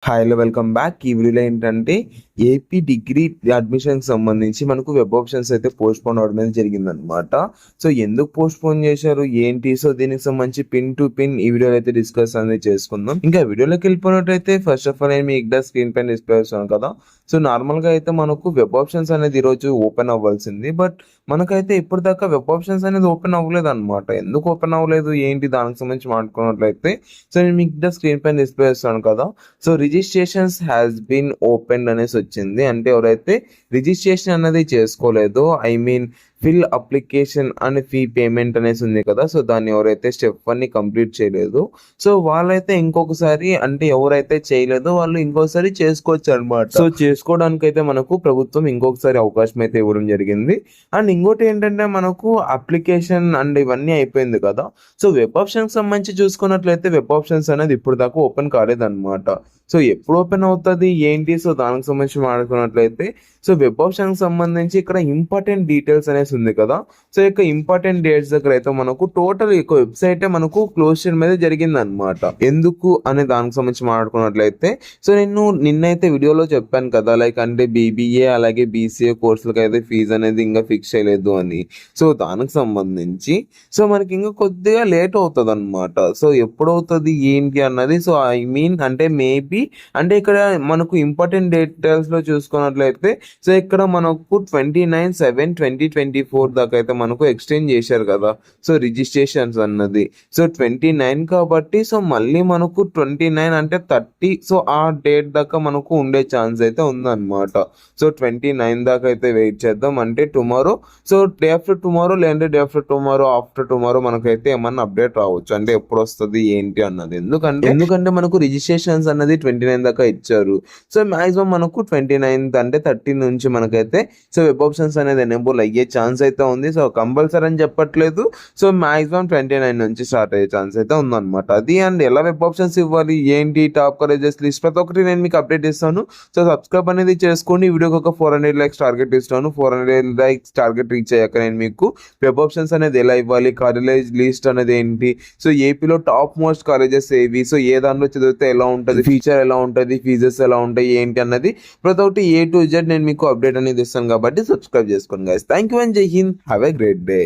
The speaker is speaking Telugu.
Hi hello welcome back. ఈ వీడియోలో ఏంటంటే ఏపీ డిగ్రీ అడ్మిషన్కి సంబంధించి మనకు వెబ్ ఆప్షన్స్ అయితే పోస్ట్ పోన్ అవడం అనేది జరిగిందనమాట. సో ఎందుకు పోస్ట్ పోన్ చేశారు ఏంటి, సో దీనికి సంబంధించి పిన్ టు పిన్ ఈ వీడియోలో అయితే డిస్కస్ అనేది చేసుకుందాం. ఇంకా వీడియోలోకి వెళ్ళిపోయినట్టయితే ఫస్ట్ ఆఫ్ ఆల్ నేను మీకు స్క్రీన్ పైన డిస్ప్లే చేస్తాను కదా. సో నార్మల్గా అయితే మనకు వెబ్ ఆప్షన్స్ అనేది ఈరోజు ఓపెన్ అవ్వాల్సింది, బట్ మనకైతే ఇప్పటిదాకా వెబ్ ఆప్షన్స్ అనేది ఓపెన్ అవ్వలేదు అనమాట. ఎందుకు ఓపెన్ అవ్వలేదు ఏంటి దానికి సంబంధించి మాట్లాడుకున్నట్లయితే, సో నేను మీకు స్క్రీన్ పైన డిస్ప్లే చేస్తాను కదా. So registrations has been open అనేసి వచ్చింది. అంటే ఎవరైతే రిజిస్ట్రేషన్ అనేది చేసుకోలేదో, I mean fill application and fee payment అనేసి ఉంది కదా, సో దాన్ని ఎవరైతే స్టెప్ 1 కంప్లీట్ చేయలేదు, సో వాళ్ళైతే ఇంకొకసారి, అంటే ఎవరైతే చేయలేదో వాళ్ళు ఇంకొకసారి చేసుకోవచ్చు అనమాట. సో చేసుకోవడానికి అయితే మనకు ప్రభుత్వం ఇంకొకసారి అవకాశం అయితే ఇవ్వడం జరిగింది. అండ్ ఇంకోటి ఏంటంటే మనకు అప్లికేషన్ అండ్ ఇవన్నీ అయిపోయింది కదా. సో వెబ్ ఆప్షన్కి సంబంధించి చూసుకున్నట్లయితే వెబ్ ఆప్షన్స్ అనేది ఇప్పుడు దాకా ఓపెన్ కాలేదన్నమాట. సో ఎప్పుడు ఓపెన్ అవుతుంది ఏంటి, సో దానికి సంబంధించి మాట్లాడుకున్నట్లయితే, సో వెబ్ ఆప్షన్కి సంబంధించి ఇక్కడ ఇంపార్టెంట్ డీటెయిల్స్ అనేసి ఉంది కదా. సో ఇక ఇంపార్టెంట్ డేట్స్ దగ్గర అయితే మనకు టోటల్ ఈ వెబ్సైట్ మనకు క్లోజ్ చేయడం అయితే జరిగింది అనమాట. ఎందుకు అనే దానికి సంబంధించి మాట్లాడుకున్నట్లయితే, సో నేను నిన్నైతే వీడియోలో చెప్పాను కదా, లైక్ అంటే బీబీఏ అలాగే బీసీఏ కోర్సులకు అయితే ఫీజు అనేది ఇంకా ఫిక్స్ చేయలేదు అని. సో దానికి సంబంధించి సో మనకి ఇంకా కొద్దిగా లేట్ అవుతుంది అనమాట. సో ఎప్పుడు అవుతుంది ఏంటి అన్నది, సో ఐ మీన్ అంటే మేబీ, అంటే ఇక్కడ మనకు ఇంపార్టెంట్ డీటెయిల్స్ లో చూసుకున్నట్లయితే, సో ఇక్కడ మనకు 29/7/2024 దాకా అయితే మనకు ఎక్స్టెండ్ చేశారు కదా. సో రిజిస్ట్రేషన్స్ అన్నది సో 29 కాబట్టి, సో మళ్ళీ మనకు 29 అంటే 30, సో ఆ డేట్ దాకా మనకు ఉండే ఛాన్స్ అయితే ఉందన్నమాట. సో 29 దాకా అయితే వెయిట్ చేద్దాం. అంటే tomorrow, so day after tomorrow లేదంటే day after tomorrow after tomorrow మనకైతే ఏమన్నా అప్డేట్ రావచ్చు, అంటే ఎప్పుడు వస్తుంది ఏంటి అన్నది. ఎందుకంటే మనకు రిజిస్ట్రేషన్స్ అన్నది 29 దాకా ఇచ్చారు. సో మాక్సిమం మనకు 29 అంటే 30 నుంచి మనకైతే సో వెబ్ ఆప్షన్స్ అనేది ఎనేబుల్ అయ్యే ఛాన్స్ అయితే ఉంది. సో కంపల్సరీ అని చెప్పట్లేదు, సో మాక్సిమం 29 నుంచి స్టార్ట్ అయ్యే ఛాన్స్ అయితే ఉందన్నమాట. అది అండ్ ఎలా వెబ్ ఆప్షన్స్ ఇవ్వాలి ఏంటి, టాప్ కాలేజెస్ లిస్ట్ ప్రతి ఒక్కటి నేను మీకు అప్డేట్ ఇస్తాను. సో సబ్స్క్రైబ్ అనేది చేసుకోండి. వీడియోకి ఒక 400 లైక్స్ టార్గెట్ ఇస్తాను. 400 లైక్స్ టార్గెట్ రీచ్ అయ్యాక నేను మీకు వెబ్ ఆప్షన్స్ అనేది ఎలా ఇవ్వాలి, కాలేజ్ లిస్ట్ అనేది ఏంటి, సో ఏపీలో టాప్ మోస్ట్ కాలేజెస్ ఏవి, సో ఏ దాంట్లో చదివితే ఎలా ఉంటుంది, ఫీచర్ ఎలా ఉంటుంది, ఫీజెస్ ఎలా ఉంటాయి ఏంటి అన్నది ప్రతి ఒక్కటి A to Z నేను మీకు అప్డేట్ అనేది ఇస్తాను. కాబట్టి సబ్స్క్రైబ్ చేసుకోండి గైస్. థ్యాంక్ యూ అండ్ జై Hind. Have a great day.